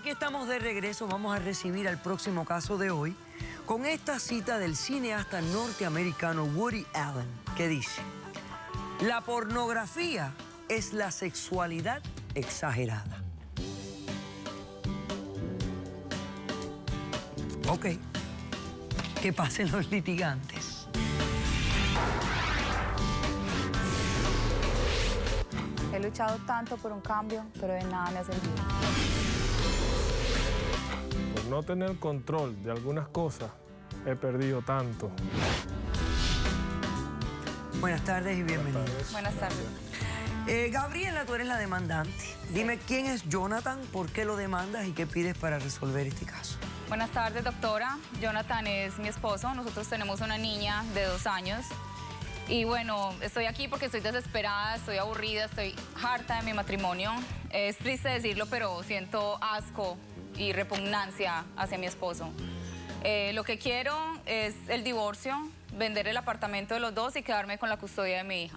aquí estamos de regreso. Vamos a recibir al próximo caso de hoy con esta cita del cineasta norteamericano Woody Allen, que dice: la pornografía es la sexualidad exagerada. Ok, que pasen los litigantes. He luchado tanto por un cambio, pero de nada me ha servido. Por no tener control de algunas cosas, he perdido tanto. Buenas tardes y bienvenidos. Buenas tardes. Gabriela, tú eres la demandante. Dime quién es Jonathan, por qué lo demandas y qué pides para resolver este caso. Buenas tardes, doctora. Jonathan es mi esposo. Nosotros tenemos una niña de 2 años. Y bueno, estoy aquí porque estoy desesperada, estoy aburrida, estoy harta de mi matrimonio. Es triste decirlo, pero siento asco y repugnancia hacia mi esposo. Lo que quiero es el divorcio, vender el apartamento de los dos y quedarme con la custodia de mi hija.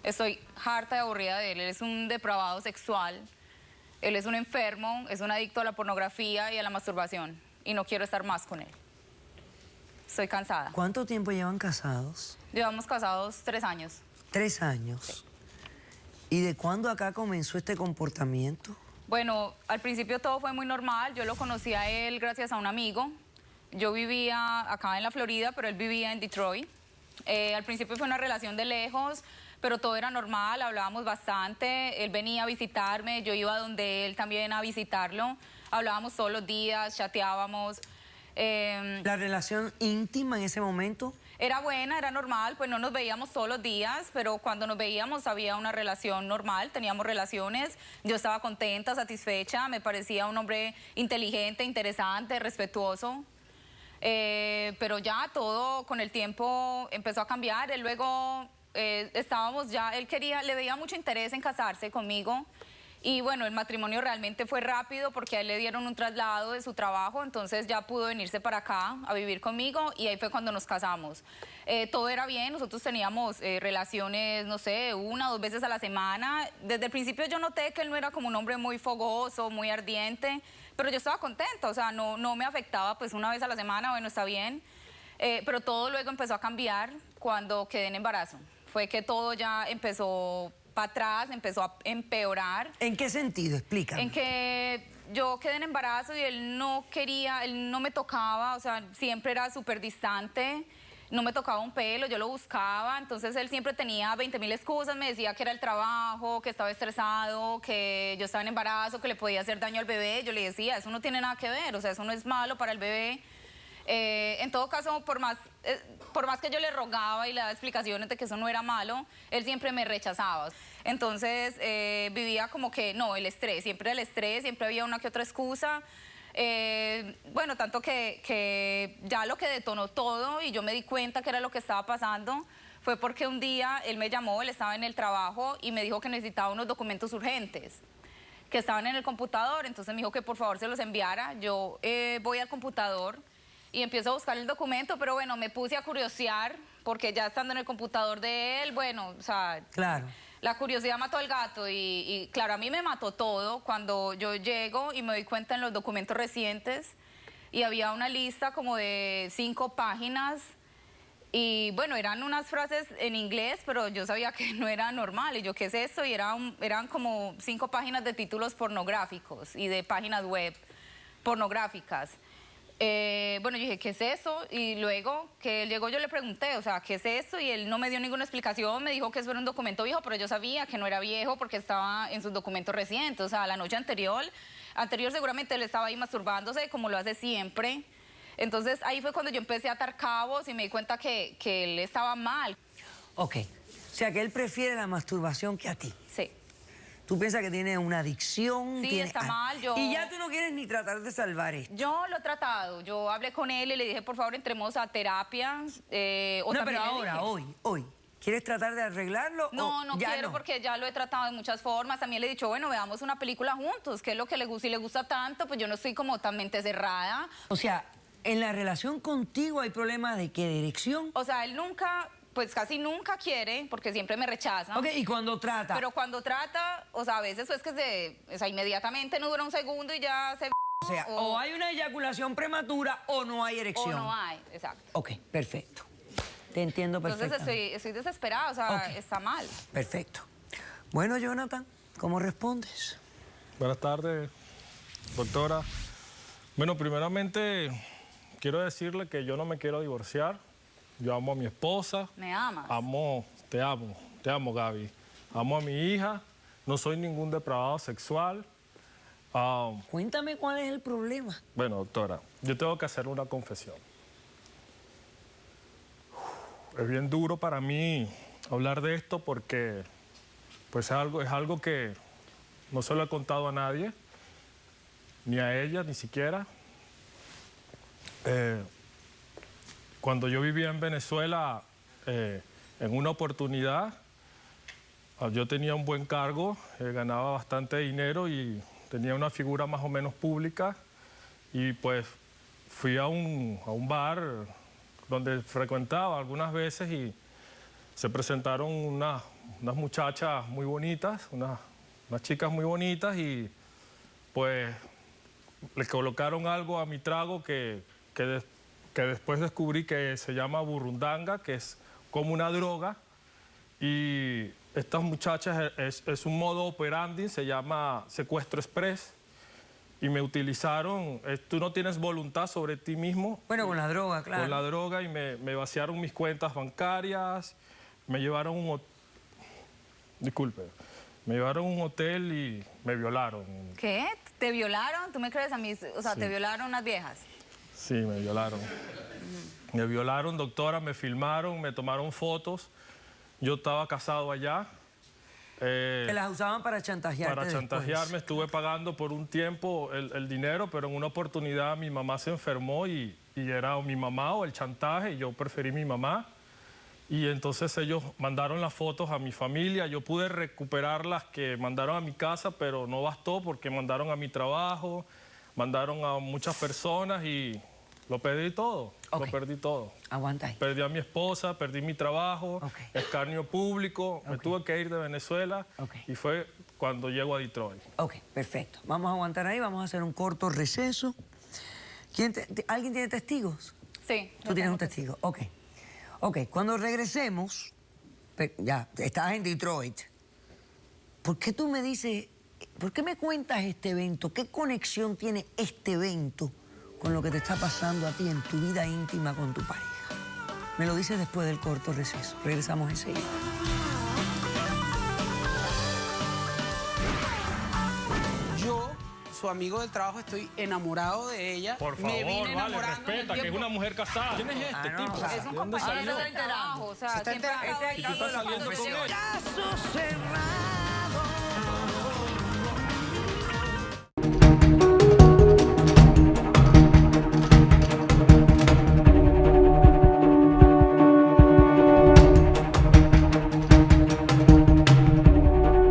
Estoy harta y aburrida de él. Él es un depravado sexual, él es un enfermo, es un adicto a la pornografía y a la masturbación. Y no quiero estar más con él. Estoy cansada. ¿Cuánto tiempo llevan casados? Llevamos casados 3 años. 3 años. Sí. ¿Y de cuándo acá comenzó este comportamiento? Bueno, al principio todo fue muy normal. Yo lo conocí a él gracias a un amigo. Yo vivía acá en la Florida, pero él vivía en Detroit. Al principio fue una relación de lejos, pero todo era normal, hablábamos bastante. Él venía a visitarme, yo iba donde él también a visitarlo. Hablábamos todos los días, chateábamos. ¿La relación íntima en ese momento? Era buena, era normal, pues no nos veíamos todos los días, pero cuando nos veíamos había una relación normal, teníamos relaciones, yo estaba contenta, satisfecha, me parecía un hombre inteligente, interesante, respetuoso, pero ya todo con el tiempo empezó a cambiar. Él luego estábamos ya, él quería, le veía mucho interés en casarse conmigo. Y bueno, el matrimonio realmente fue rápido porque a él le dieron un traslado de su trabajo, entonces ya pudo venirse para acá a vivir conmigo y ahí fue cuando nos casamos. Todo era bien, nosotros teníamos relaciones, no sé, 1 o 2 veces a la semana. Desde el principio yo noté que él no era como un hombre muy fogoso, muy ardiente, pero yo estaba contenta, o sea, no me afectaba, pues 1 vez a la semana, bueno, está bien. Pero todo luego empezó a cambiar cuando quedé en embarazo. Fue que todo ya empezó para atrás, empezó a empeorar. ¿En qué sentido? Explícame. En que yo quedé en embarazo y él no quería, él no me tocaba, o sea, siempre era súper distante, no me tocaba un pelo, yo lo buscaba, entonces él siempre tenía 20.000 excusas, me decía que era el trabajo, que estaba estresado, que yo estaba en embarazo, que le podía hacer daño al bebé. Yo le decía, eso no tiene nada que ver, o sea, eso no es malo para el bebé. En todo caso, por más que yo le rogaba y le daba explicaciones de que eso no era malo, él siempre me rechazaba. Entonces vivía como que, no, el estrés, siempre había una que otra excusa. Bueno, tanto que ya lo que detonó todo y yo me di cuenta que era lo que estaba pasando fue porque un día él me llamó, él estaba en el trabajo y me dijo que necesitaba unos documentos urgentes que estaban en el computador. Entonces me dijo que por favor se los enviara. Yo voy al computador y empiezo a buscar el documento, pero bueno, me puse a curiosear, porque ya estando en el computador de él, bueno, o sea, claro, la curiosidad mató al gato y claro, a mí me mató todo cuando yo llego y me doy cuenta en los documentos recientes y había una lista como de 5 páginas y bueno, eran unas frases en inglés, pero yo sabía que no era normal y yo, ¿qué es esto? Y eran como 5 páginas de títulos pornográficos y de páginas web pornográficas. Bueno, yo dije, ¿qué es eso? Y luego que él llegó yo le pregunté, o sea, ¿qué es esto? Y él no me dio ninguna explicación, me dijo que eso era un documento viejo, pero yo sabía que no era viejo porque estaba en sus documentos recientes. O sea, la noche anterior seguramente él estaba ahí masturbándose como lo hace siempre. Entonces ahí fue cuando yo empecé a atar cabos y me di cuenta que él estaba mal. Ok, o sea que él prefiere la masturbación que a ti. Sí. ¿Tú piensas que tiene una adicción? Sí, está mal. Y ya tú no quieres ni tratar de salvar esto. Yo lo he tratado. Yo hablé con él y le dije, por favor, entremos a terapia. No, pero ahora, hoy. ¿Quieres tratar de arreglarlo? No, no quiero porque ya lo he tratado de muchas formas. También le he dicho, bueno, veamos una película juntos. ¿Qué es lo que le gusta? Si le gusta tanto, pues yo no estoy como tan mente cerrada. O sea, ¿en la relación contigo hay problemas de qué? ¿De erección? O sea, él nunca... pues casi nunca quiere, porque siempre me rechaza. Ok, ¿y cuando trata? Pero cuando trata, o sea, a veces es que o sea, inmediatamente no dura un segundo y ya se O sea, o hay una eyaculación prematura o no hay o erección. no hay, exacto. Ok, perfecto. Te entiendo Entonces perfectamente. estoy desesperada, o sea, Ok. está mal. Perfecto. Bueno, Jonathan, ¿cómo respondes? Buenas tardes, doctora. Bueno, primeramente quiero decirle que yo no me quiero divorciar. Yo amo a mi esposa. ¿Me amas? Te amo, Gaby. Amo a mi hija. No soy ningún depravado sexual. Cuéntame cuál es el problema. Bueno, doctora, yo tengo que hacerle una confesión. Es bien duro para mí hablar de esto porque pues es algo que no se lo he contado a nadie, ni a ella, ni siquiera. Cuando yo vivía en Venezuela, en una oportunidad, yo tenía un buen cargo, ganaba bastante dinero y tenía una figura más o menos pública. Y pues fui a un bar donde frecuentaba algunas veces y se presentaron unas muchachas muy bonitas, unas chicas muy bonitas y pues le colocaron algo a mi trago que después descubrí que se llama burundanga, que es como una droga. Y estas muchachas es un modo operandi, se llama secuestro express. Y me utilizaron, tú no tienes voluntad sobre ti mismo. Bueno, con la droga, claro. Con la droga y me vaciaron mis cuentas bancarias, me llevaron me llevaron a un hotel y me violaron. ¿Qué? ¿Te violaron? ¿Tú me crees a mí? O sea, Sí. ¿te violaron unas viejas? Sí, me violaron. Me violaron, doctora, me filmaron, me tomaron fotos. Yo estaba casado allá. Te las usaban para chantajearte Para después. chantajearme estuve pagando por un tiempo el dinero, pero en una oportunidad mi mamá se enfermó y era o mi mamá o el chantaje y yo preferí mi mamá. Y entonces ellos mandaron las fotos a mi familia, yo pude recuperar las que mandaron a mi casa, pero no bastó porque mandaron a mi trabajo, mandaron a muchas personas y lo perdí todo, Ok. lo perdí todo. Aguanta ahí. Perdí a mi esposa, perdí mi trabajo, Ok. escarnio público, me Ok. tuve que ir de Venezuela Ok. y fue cuando llego a Detroit. Ok, perfecto. Vamos a aguantar ahí, vamos a hacer un corto receso. ¿Alguien tiene testigos? Sí. Tú tienes un testigo, ok. Ok, cuando regresemos, ya, estás en Detroit. ¿Por qué tú me dices, por qué me cuentas este evento? ¿Qué conexión tiene este evento con lo que te está pasando a ti en tu vida íntima con tu pareja? Me lo dices después del corto receso. Regresamos enseguida. Yo, su amigo del trabajo, estoy enamorado de ella. Por Me favor, vine vale, enamorando en el respeta, que es tiempo. una mujer casada. ¿Quién es este Ah, no, tipo? o sea, Es un ¿De dónde compañero salió? de trabajo, o sea, Se está siempre ha enterando. estado ahí ¿Y tú estás saliendo cuando con yo- él? Caso cerrado.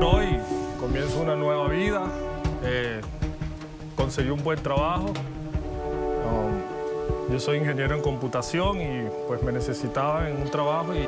Hoy comienzo una nueva vida, conseguí un buen trabajo. Yo soy ingeniero en computación y pues me necesitaba en un trabajo y